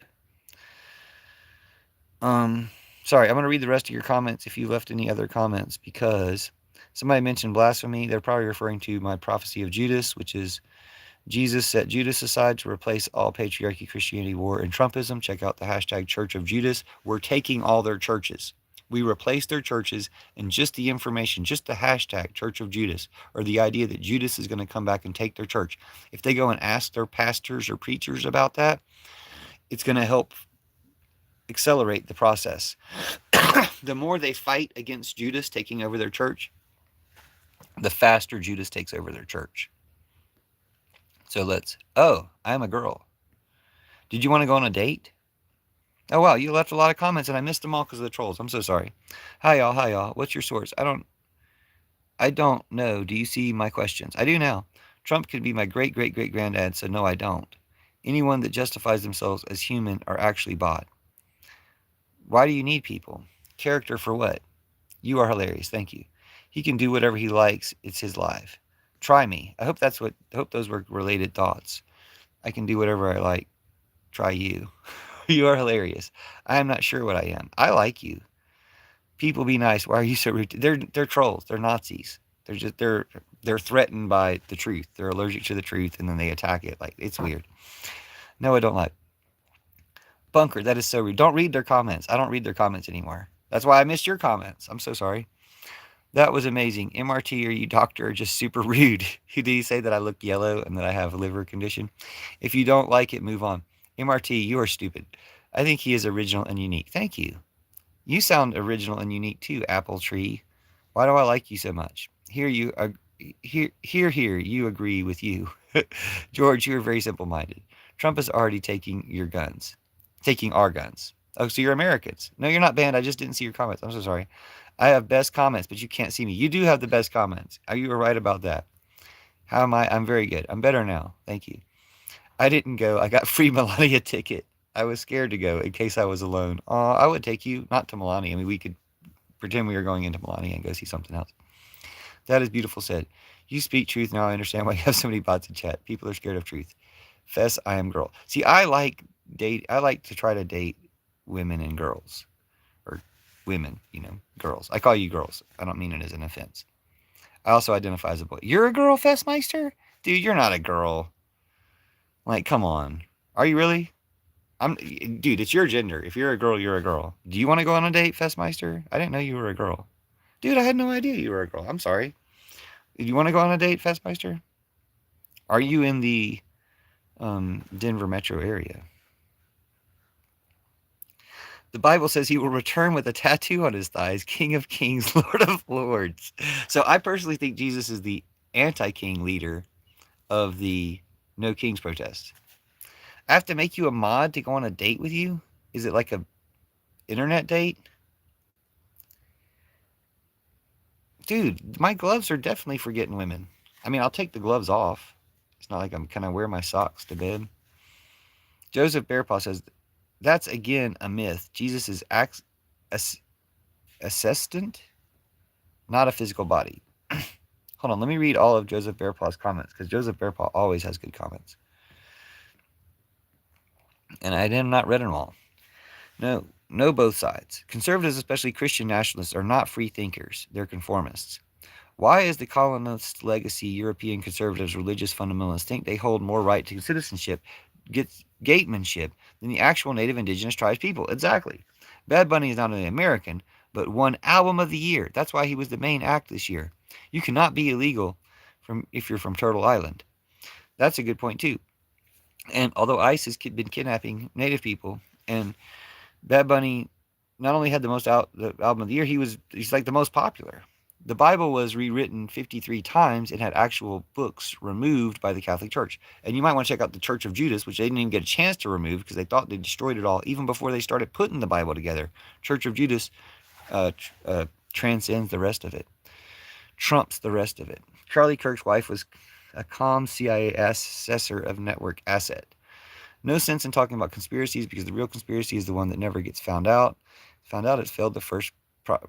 Sorry, I'm gonna read the rest of your comments if you left any other comments, because somebody mentioned blasphemy. They're probably referring to my prophecy of Judas, which is Jesus set Judas aside to replace all patriarchy, Christianity, war, and Trumpism. Check out the hashtag Church of Judas. We're taking all their churches. We replace their churches, and just the information, just the hashtag Church of Judas, or the idea that Judas is going to come back and take their church. If they go and ask their pastors or preachers about that, it's going to help accelerate the process. The more they fight against Judas taking over their church, the faster Judas takes over their church. So I'm a girl. Did you want to go on a date? Oh, wow, you left a lot of comments and I missed them all because of the trolls. I'm so sorry. Hi, y'all. What's your source? I don't know. Do you see my questions? I do now. Trump could be my great-great-great-granddad, so no, I don't. Anyone that justifies themselves as human are actually bought. Why do you need people? Character for what? You are hilarious. Thank you. He can do whatever he likes. It's his life. Try me. I hope those were related thoughts. I can do whatever I like. Try you. You are hilarious. I am not sure what I am. I like you. People be nice. Why are you so rude? They're trolls. They're Nazis. They're threatened by the truth. They're allergic to the truth and then they attack it. Like, it's weird. No, I don't like. Bunker, that is so rude. Don't read their comments. I don't read their comments anymore. That's why I missed your comments. I'm so sorry. That was amazing. MRT or you doctor are just super rude. Did he say that I look yellow and that I have a liver condition? If you don't like it, move on. MRT, you are stupid. I think he is original and unique. Thank you. You sound original and unique too, Apple Tree. Why do I like you so much? Here, you agree with you. George, you are very simple-minded. Trump is already taking your guns. Taking our guns. Oh, so you're Americans. No, you're not banned. I just didn't see your comments. I'm so sorry. I have best comments, but you can't see me. You do have the best comments. You were right about that. How am I? I'm very good. I'm better now. Thank you. I didn't go. I got free Melania ticket. I was scared to go in case I was alone. I would take you, not to Melania. I mean, we could pretend we were going into Melania and go see something else. That is beautiful said. You speak truth. Now I understand why you have so many bots in chat. People are scared of truth. Fess, I am girl. See, I like to try to date women and girls. Or women, girls. I call you girls. I don't mean it as an offense. I also identify as a boy. You're a girl, Fessmeister? Dude, you're not a girl. Like, come on. Are you really? Dude, it's your gender. If you're a girl, you're a girl. Do you want to go on a date, Fessmeister? I didn't know you were a girl. Dude, I had no idea you were a girl. I'm sorry. Do you want to go on a date, Fessmeister? Are you in the Denver metro area? The Bible says he will return with a tattoo on his thighs, King of Kings, Lord of Lords. So I personally think Jesus is the anti-king leader of the No Kings protest. I have to make you a mod to go on a date with you? Is it like a internet date? Dude, my gloves are definitely for getting women. I mean, I'll take the gloves off. It's not like I'm kind of wear my socks to bed. Joseph Bearpaw says, that's again a myth. Jesus is assistant, not a physical body. Hold on, let me read all of Joseph Bearpaw's comments, because Joseph Bearpaw always has good comments. And I have not read them all. No, both sides. Conservatives, especially Christian nationalists, are not free thinkers. They're conformists. Why is the colonist legacy European conservatives, religious fundamentalists, think they hold more right to citizenship, gatemanship, than the actual native indigenous tribes people? Exactly. Bad Bunny is not only American, but won Album of the Year. That's why he was the main act this year. You cannot be illegal if you're from Turtle Island. That's a good point, too. And although ICE has been kidnapping native people, and Bad Bunny not only had the album of the year, he's like the most popular. The Bible was rewritten 53 times and had actual books removed by the Catholic Church. And you might want to check out the Church of Judas, which they didn't even get a chance to remove because they thought they destroyed it all even before they started putting the Bible together. Church of Judas transcends the rest of it, trumps the rest of it. Charlie Kirk's wife was a calm CIA assessor of network asset. No sense in talking about conspiracies because the real conspiracy is the one that never gets found out. Found out, it's failed the first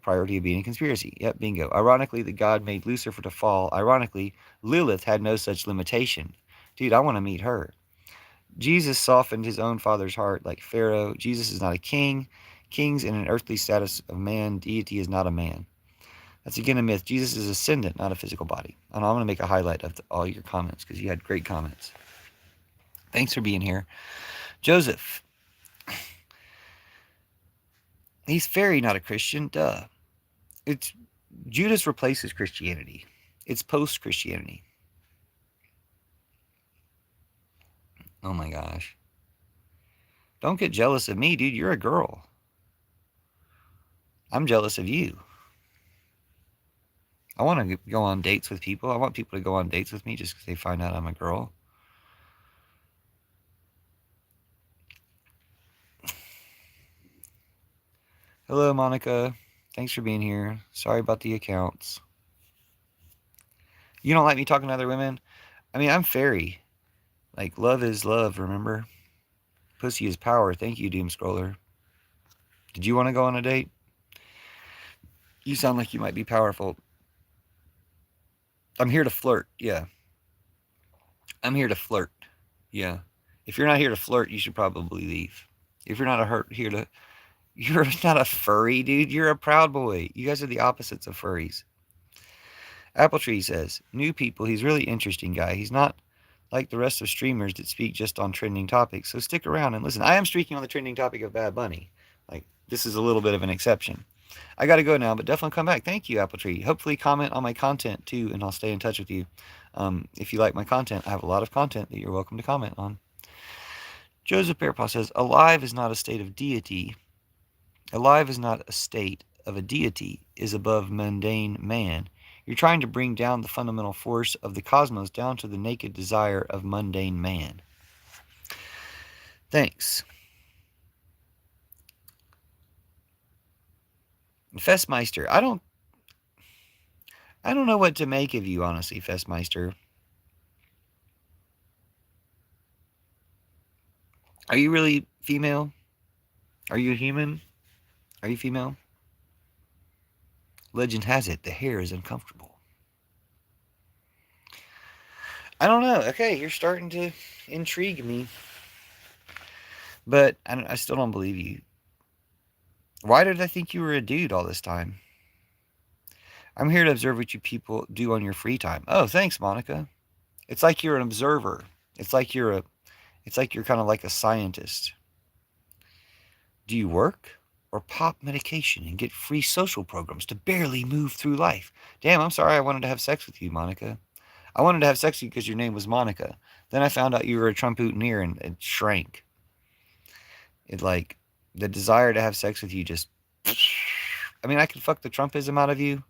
priority of being a conspiracy. Yep, bingo. Ironically, that God made Lucifer to fall. Ironically, Lilith had no such limitation. Dude, I want to meet her. Jesus softened his own father's heart like Pharaoh. Jesus is not a king. Kings in an earthly status of man. Deity is not a man. That's again a myth. Jesus is ascendant, not a physical body. And I'm going to make a highlight of all your comments because you had great comments. Thanks for being here. Joseph, he's very not a Christian. Duh. It's Judas replaces Christianity. It's post-Christianity. Oh my gosh. Don't get jealous of me, dude. You're a girl. I'm jealous of you. I want to go on dates with people. I want people to go on dates with me just because they find out I'm a girl. Hello, Monica. Thanks for being here. Sorry about the accounts. You don't like me talking to other women? I mean, I'm fairy. Like, love is love, remember? Pussy is power. Thank you, Doom Scroller. Did you want to go on a date? You sound like you might be powerful. I'm here to flirt. Yeah. I'm here to flirt. Yeah. If you're not here to flirt, you should probably leave. If you're not here to... You're not a furry, dude. You're a proud boy. You guys are the opposites of furries. Apple Tree says, new people, he's really interesting guy. He's not like the rest of streamers that speak just on trending topics. So stick around and listen. I am speaking on the trending topic of Bad Bunny. Like, this is a little bit of an exception. I got to go now, but definitely come back. Thank you, Apple Tree. Hopefully comment on my content too, and I'll stay in touch with you. If you like my content, I have a lot of content that you're welcome to comment on. Joseph Bearpaw says, alive is not a state of deity. Alive is not a state of a deity, is above mundane man. You're trying to bring down the fundamental force of the cosmos down to the naked desire of mundane man. Thanks. Festmeister, I don't know what to make of you, honestly, Festmeister. Are you really female? Are you a human? Are you female? Legend has it, the hair is uncomfortable. I don't know. Okay, you're starting to intrigue me. But I still don't believe you. Why did I think you were a dude all this time? I'm here to observe what you people do on your free time. Oh, thanks, Monica. It's like you're an observer. It's like you're kind of like a scientist. Do you work or pop medication and get free social programs to barely move through life? Damn, I'm sorry I wanted to have sex with you, Monica. I wanted to have sex with you because your name was Monica. Then I found out you were a Trump-ootineer and it shrank. It like, the desire to have sex with you just... I mean, I could fuck the Trumpism out of you.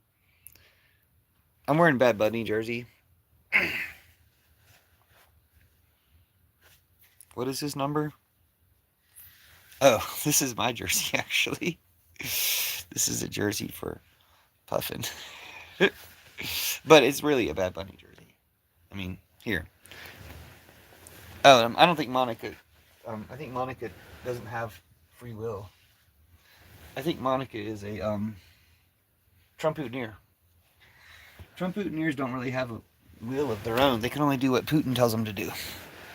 I'm wearing Bad Bunny jersey. What is his number? Oh, this is my jersey, actually. This is a jersey for Puffin. But it's really a Bad Bunny jersey. I mean, here. Oh, I don't think Monica... I think Monica doesn't have free will. I think Monica is a Trump-ootineer. Trump-ootineers don't really have a will of their own. They can only do what Putin tells them to do.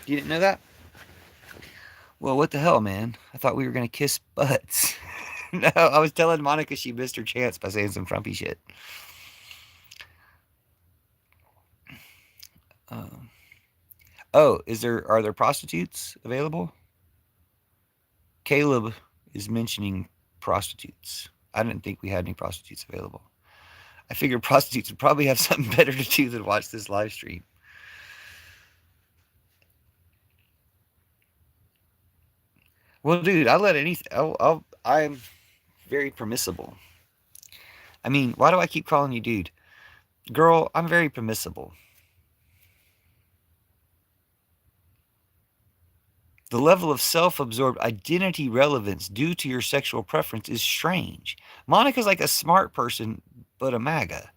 You didn't know that? Well, what the hell, man? I thought we were going to kiss butts. No, I was telling Monica she missed her chance by saying some Trumpy shit. Oh, are there prostitutes available? Caleb is mentioning prostitutes. I didn't think we had any prostitutes available. I figured prostitutes would probably have something better to do than watch this live stream. Well, dude, I let anything. I'm very permissible. I mean, why do I keep calling you dude? Girl, I'm very permissible. The level of self-absorbed identity relevance due to your sexual preference is strange. Monica's like a smart person, but a MAGA.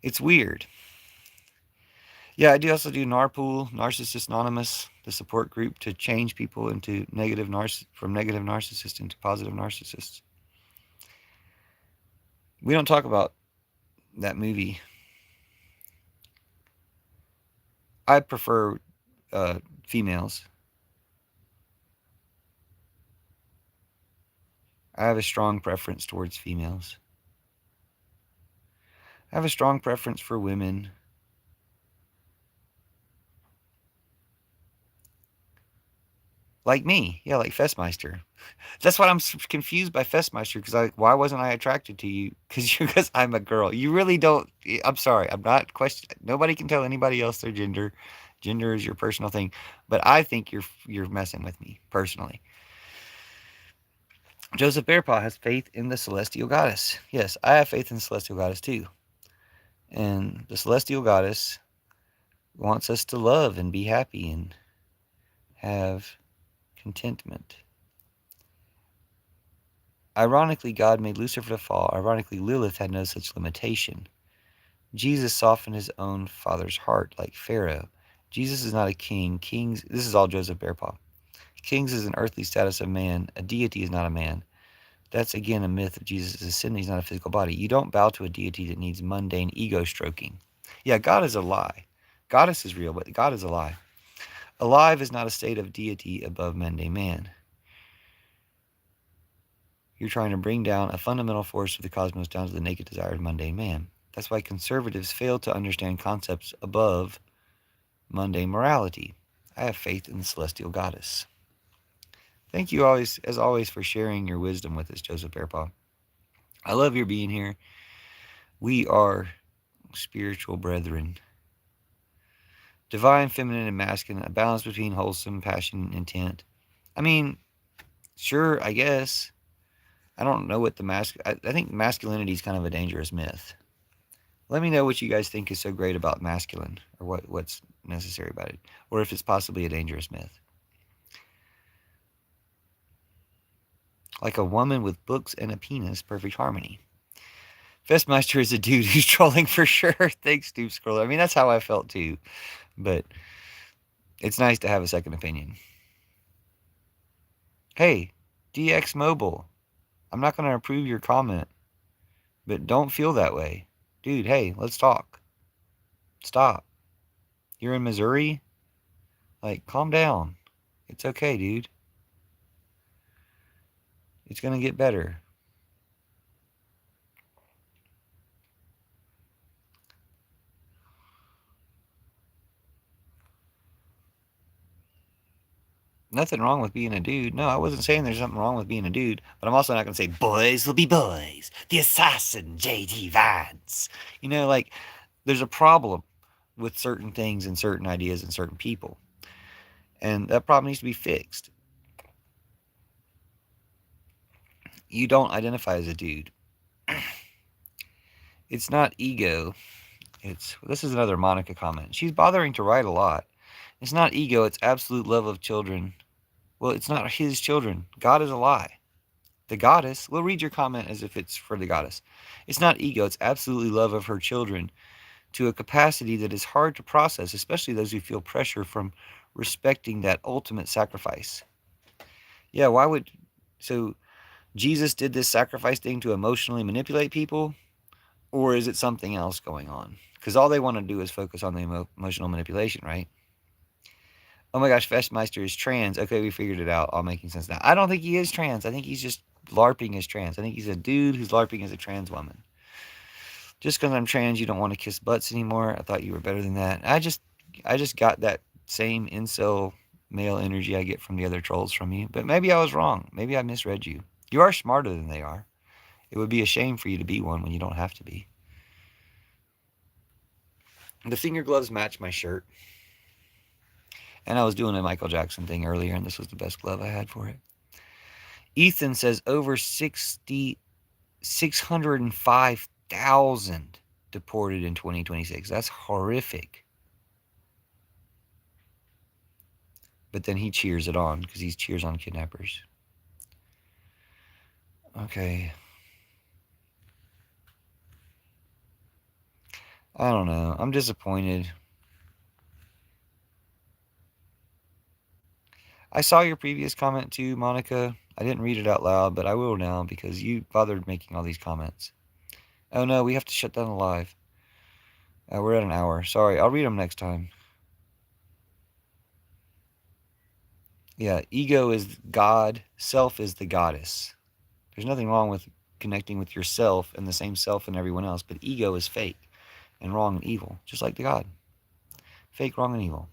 It's weird. Yeah, I do also do NARPOol, Narcissist Anonymous, the support group to change people into from negative narcissists into positive narcissists. We don't talk about that movie. I prefer females. I have a strong preference towards females. I have a strong preference for women. Like me. Yeah, like Festmeister. That's what I'm confused by Festmeister because why wasn't I attracted to you? Because I'm a girl. You really don't. I'm sorry. I'm not questioning. Nobody can tell anybody else their gender. Gender is your personal thing, but I think you're messing with me personally. Joseph Bearpaw has faith in the celestial goddess. Yes, I have faith in the celestial goddess too. And the celestial goddess wants us to love and be happy and have contentment. Ironically, God made Lucifer to fall. Ironically, Lilith had no such limitation. Jesus softened his own father's heart like Pharaoh. Jesus is not a king. Kings, this is all Joseph Bearpaw. Kings is an earthly status of man. A deity is not a man. That's again a myth of Jesus' ascending. He's not a physical body. You don't bow to a deity that needs mundane ego stroking. Yeah, God is a lie. Goddess is real, but God is a lie. Alive is not a state of deity above mundane man. You're trying to bring down a fundamental force of the cosmos down to the naked desire of mundane man. That's why conservatives fail to understand concepts above mundane morality. I have faith in the celestial goddess. Thank you always, as always, for sharing your wisdom with us, Joseph Bearpaw. I love your being here. We are spiritual brethren. Divine, feminine, and masculine, a balance between wholesome, passion, and intent. I mean, sure, I guess. I don't know what I think masculinity is kind of a dangerous myth. Let me know what you guys think is so great about masculine, or what's necessary about it, or if it's possibly a dangerous myth. Like a woman with books and a penis, perfect harmony. Festmeister is a dude who's trolling for sure. Thanks, Steve Scroller. I mean, that's how I felt too. But it's nice to have a second opinion. Hey, DX Mobile. I'm not going to approve your comment, but don't feel that way. Dude, hey, let's talk. Stop. You're in Missouri? Like, calm down. It's okay, dude. It's going to get better. Nothing wrong with being a dude. No, I wasn't saying there's something wrong with being a dude, but I'm also not going to say boys will be boys. The assassin, J.D. Vance. You know, like, there's a problem with certain things and certain ideas and certain people. And that problem needs to be fixed. You don't identify as a dude. It's not ego. This is another Monica comment. She's bothering to write a lot. It's not ego, it's absolute love of children. Well, it's not his children. God is a lie. The goddess, we'll read your comment as if it's for the goddess. It's not ego, it's absolutely love of her children to a capacity that is hard to process, especially those who feel pressure from respecting that ultimate sacrifice. Yeah, so Jesus did this sacrifice thing to emotionally manipulate people? Or is it something else going on? Because all they want to do is focus on the emotional manipulation, right? Oh my gosh, Festmeister is trans. Okay, we figured it out. All making sense now. I don't think he is trans. I think he's just LARPing as trans. I think he's a dude who's LARPing as a trans woman. Just because I'm trans, you don't want to kiss butts anymore. I thought you were better than that. I just got that same incel male energy I get from the other trolls from you. But maybe I was wrong. Maybe I misread you. You are smarter than they are. It would be a shame for you to be one when you don't have to be. The finger gloves match my shirt. And I was doing a Michael Jackson thing earlier, and this was the best glove I had for it. Ethan says over 605,000 deported in 2026. That's horrific. But then he cheers it on because he cheers on kidnappers. Okay. I don't know. I'm disappointed. I saw your previous comment too, Monica. I didn't read it out loud, but I will now because you bothered making all these comments. Oh no, we have to shut down the live. We're at an hour. Sorry, I'll read them next time. Yeah, ego is God, self is the goddess. There's nothing wrong with connecting with yourself and the same self and everyone else, but ego is fake and wrong and evil, just like the God. Fake, wrong, and evil.